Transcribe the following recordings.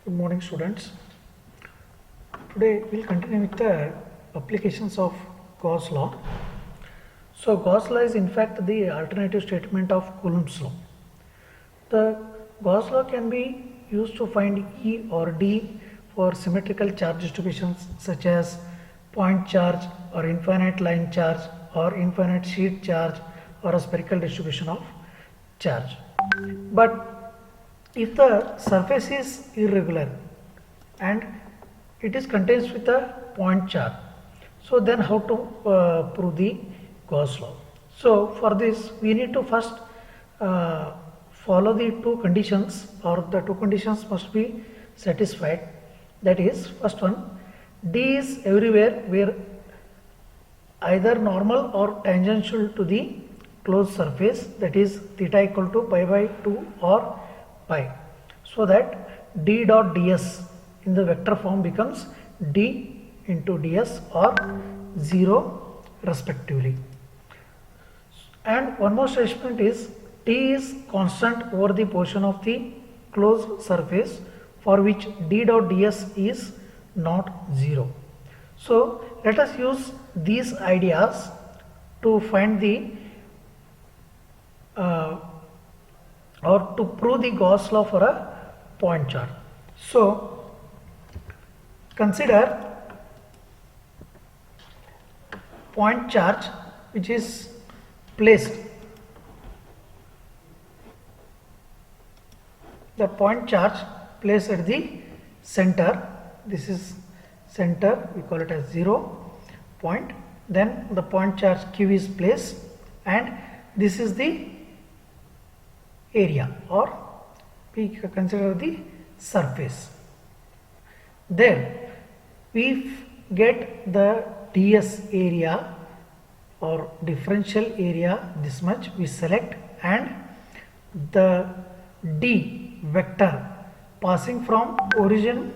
Good morning, students. Today we'll continue with the applications of Gauss law. So Gauss law is in fact the alternative statement of Coulomb's law. The Gauss law can be used to find E or D for symmetrical charge distributions such as point charge or infinite line charge or infinite sheet charge or a spherical distribution of charge. But if the surface is irregular and it is contains with a point charge, so then how to prove the Gauss law? So for this we need to first follow the two conditions, or the two conditions must be satisfied. That is, first one, D is everywhere where either normal or tangential to the closed surface, that is theta equal to pi by 2 or pi, so that D dot ds in the vector form becomes D into ds or 0 respectively. And one more statement is T is constant over the portion of the closed surface for which D dot ds is not 0. So let us use these ideas to find the or to prove the Gauss law for a point charge. So consider point charge which is placed, the point charge placed at the center. This is center, we call it as 0 point. Then the point charge Q is placed and this is the area, or we consider the surface. Then we get the ds area or differential area, this much we select, and the d vector passing from origin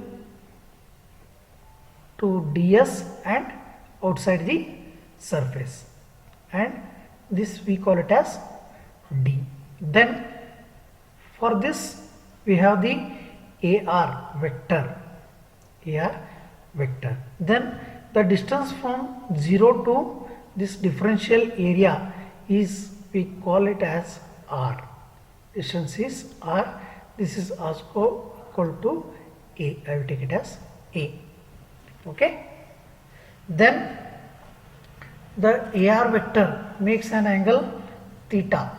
to ds and outside the surface, and this we call it as d. Then for this we have the AR vector, Then the distance from 0 to this differential area is, we call it as R. Distance is R. This is also equal to A. I will take it as A. Okay. Then the AR vector makes an angle theta.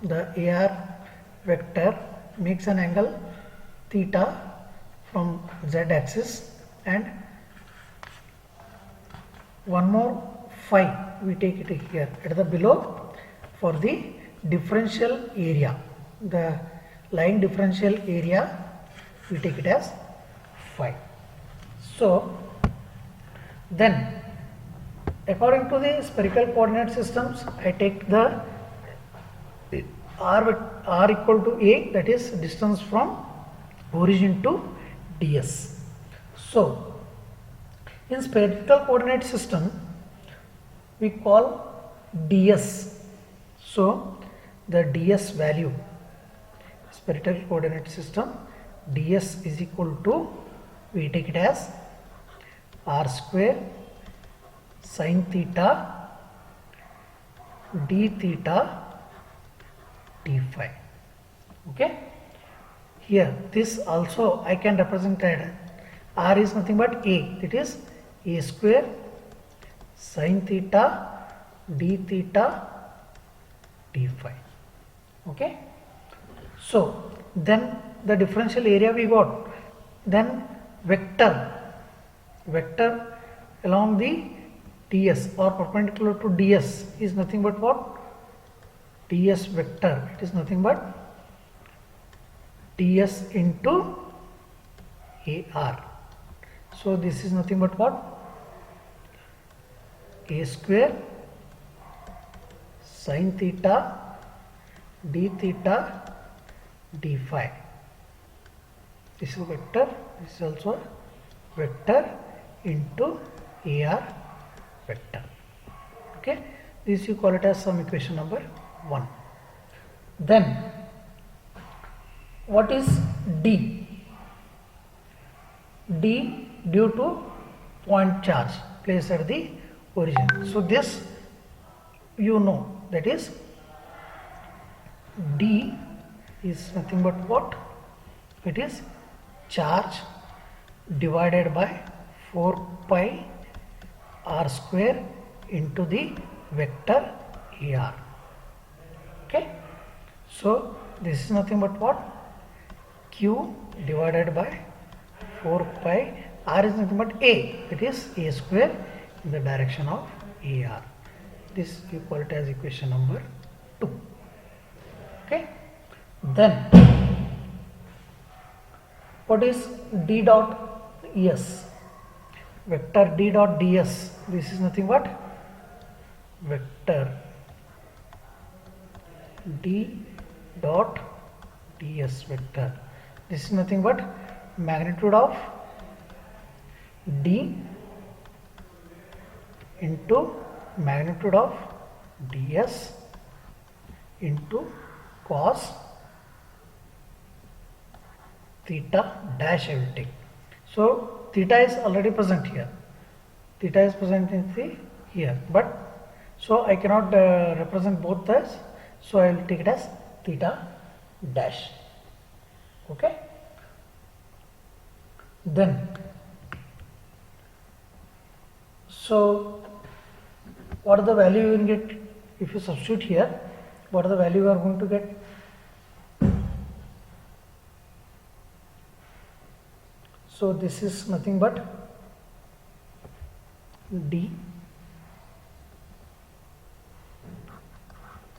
The AR vector makes an angle theta from z axis, and one more phi we take it here at the below for the differential area, the line differential area, we take it as phi. So then according to the spherical coordinate systems, I take the r equal to a, that is distance from origin to ds. So in spherical coordinate system we call ds. So the ds value, spherical coordinate system, ds is equal to, we take it as r square sin theta d theta d phi. Okay. Here this also I can represent it. R is nothing but a, that is a square sin theta d theta d phi. Okay. So then the differential area we got. Then vector along the ds or perpendicular to ds is nothing but what? Ds vector. It is nothing but ds into AR. So this is nothing but what? A square sin theta d theta d phi. This is vector, this is also vector into AR vector. Okay, this you call it as some equation number 1. Then what is D? d due to point charge placed at the origin. So this you know, that is d is nothing but what? It is charge divided by 4 pi r square into the vector ar. Okay, so this is nothing but what? Q divided by 4 pi, r is nothing but a, it is a square in the direction of ar. This you call it as equation number 2. Okay, then what is d dot es? Vector d dot ds, this is nothing but vector d dot ds vector. This is nothing but magnitude of d into magnitude of ds into cos theta dash I will take. So theta is already present here. Theta is present in the here, but so I cannot represent both this. So I will take it as theta dash. Okay. Then so what are the value you will get if you substitute here? What are the value you are going to get? So this is nothing but d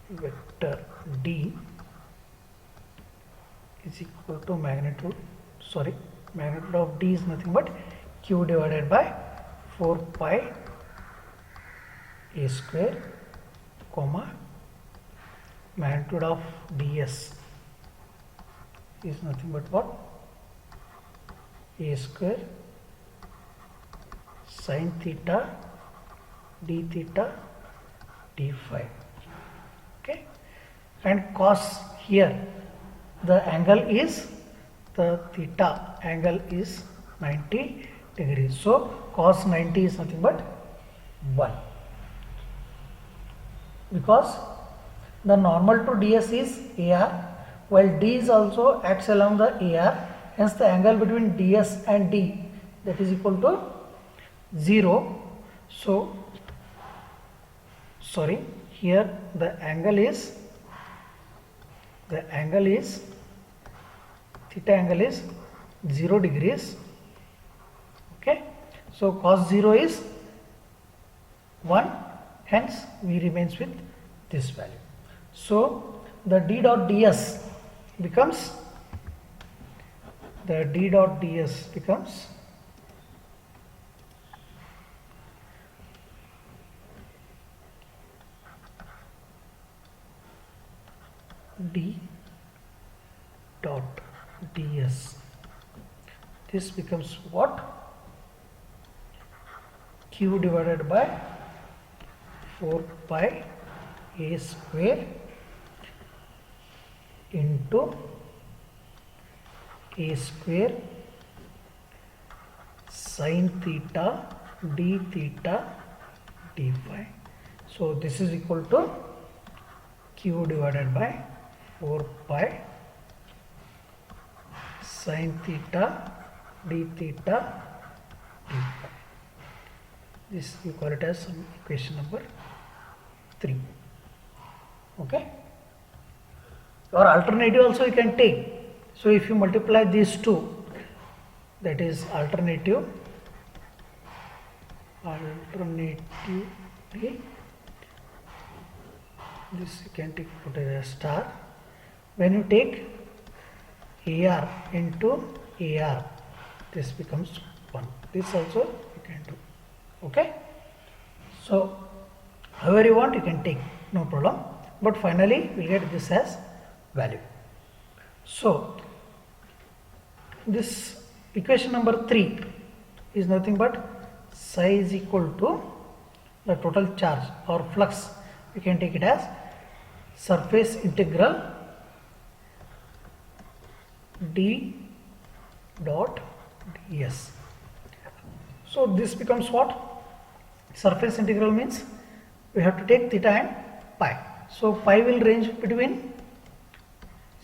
vector d is equal to magnitude of d is nothing but q divided by 4 pi a square comma magnitude of ds is nothing but what? A square sin theta d theta d phi. Okay, and cos here the angle is, the theta angle is 90 degrees. So cos 90 is nothing but 1, because the normal to ds is ar, while d is also acts along the ar, hence the angle between ds and d, that is equal to 0. So here the angle is theta angle is 0 degrees. Okay, so cos 0 is 1, hence we remains with this value. So the d dot ds becomes d dot ds. This becomes what? Q divided by 4 pi a square into a square sin theta d theta d phi. So this is equal to q divided by 4 pi sin theta d theta d phi. This you call it as equation number 3. Okay, or alternative also you can take. So if you multiply these two, that is alternative this you can take, put it as star. When you take AR into AR, this becomes 1. This also you can do. Okay, so however you want you can take, no problem, but finally we get this as value. So this equation number 3 is nothing but psi is equal to the total charge or flux. We can take it as surface integral d dot ds. So this becomes what? Surface integral means we have to take theta and pi. So pi will range between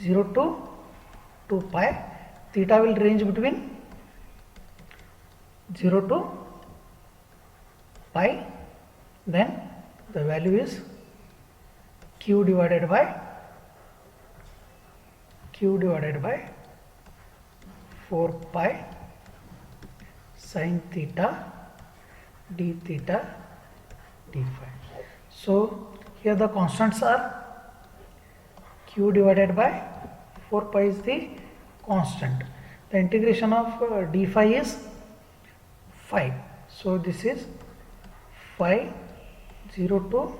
0 to 2 pi. Theta will range between 0 to pi. Then the value is q divided by 4 pi sin theta d theta d phi. So here the constants are q divided by 4 pi is the constant. The integration of d phi is phi. So this is phi 0 to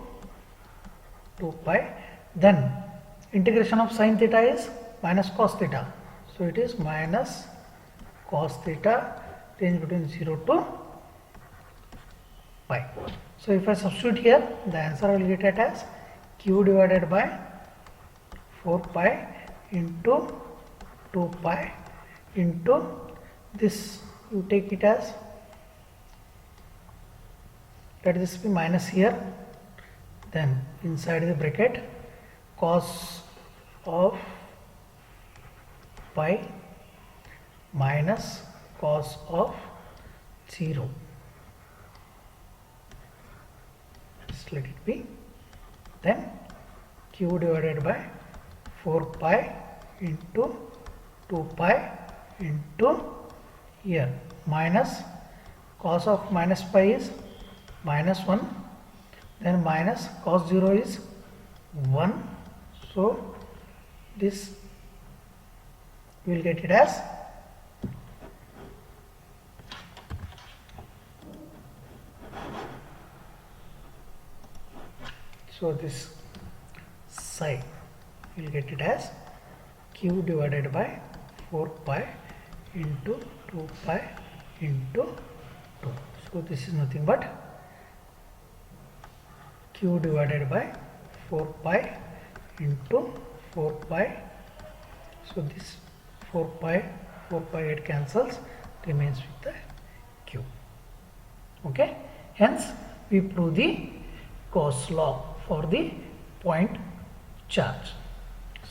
2 pi. Then integration of sin theta is minus cos theta. So it is minus cos theta range between 0 to pi. So if I substitute here, the answer I will get it as q divided by 4 pi into 2 pi into this, you take it as, let this be minus here, then inside the bracket cos of pi minus cos of 0. Just let it be. Then q divided by 4 pi into 2 pi into here minus cos of minus pi is minus 1, then minus cos 0 is 1. So this we will get it as this psi we will get it as q divided by 4 pi into 2 pi into 2. So this is nothing but q divided by 4 pi into 4 pi. So this 4 pi it cancels, remains with the q. Okay. Hence we prove the Gauss law for the point charge.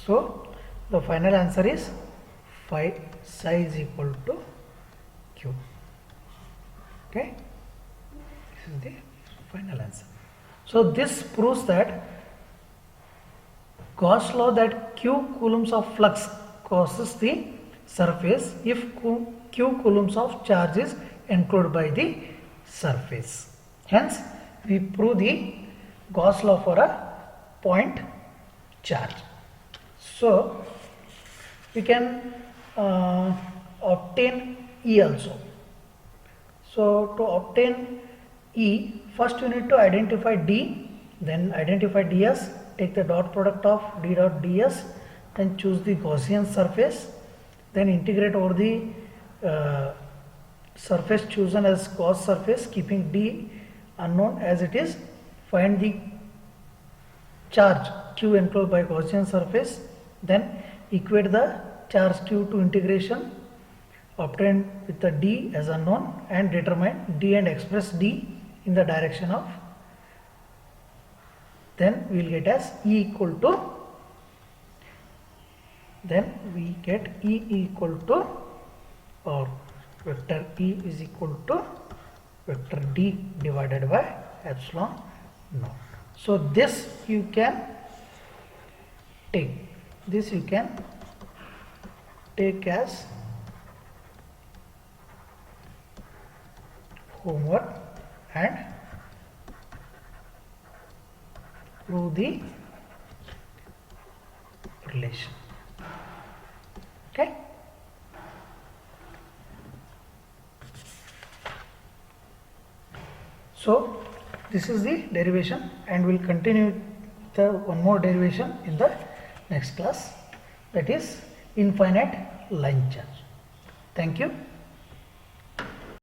So the final answer is phi psi is equal to q. Okay. This is the final answer. So this proves that Gauss law that q coulombs of flux causes the surface if q coulombs of charge is enclosed by the surface. Hence we prove the Gauss law for a point charge. So we can obtain E also. So to obtain E, first you need to identify D, then identify ds, take the dot product of d dot ds, then choose the Gaussian surface, then integrate over the surface chosen as Gauss surface, keeping d unknown as it is, find the charge q enclosed by Gaussian surface, then equate the charge q to integration obtained with the d as unknown and determine d and express d in the direction of, then we will get as E equal to, then we get E equal to, or vector E is equal to vector d divided by epsilon naught. So this you can take, this you can take as homework and prove the relation. Okay. So this is the derivation, and we'll continue the one more derivation in the next class, that is infinite line charge. Thank you.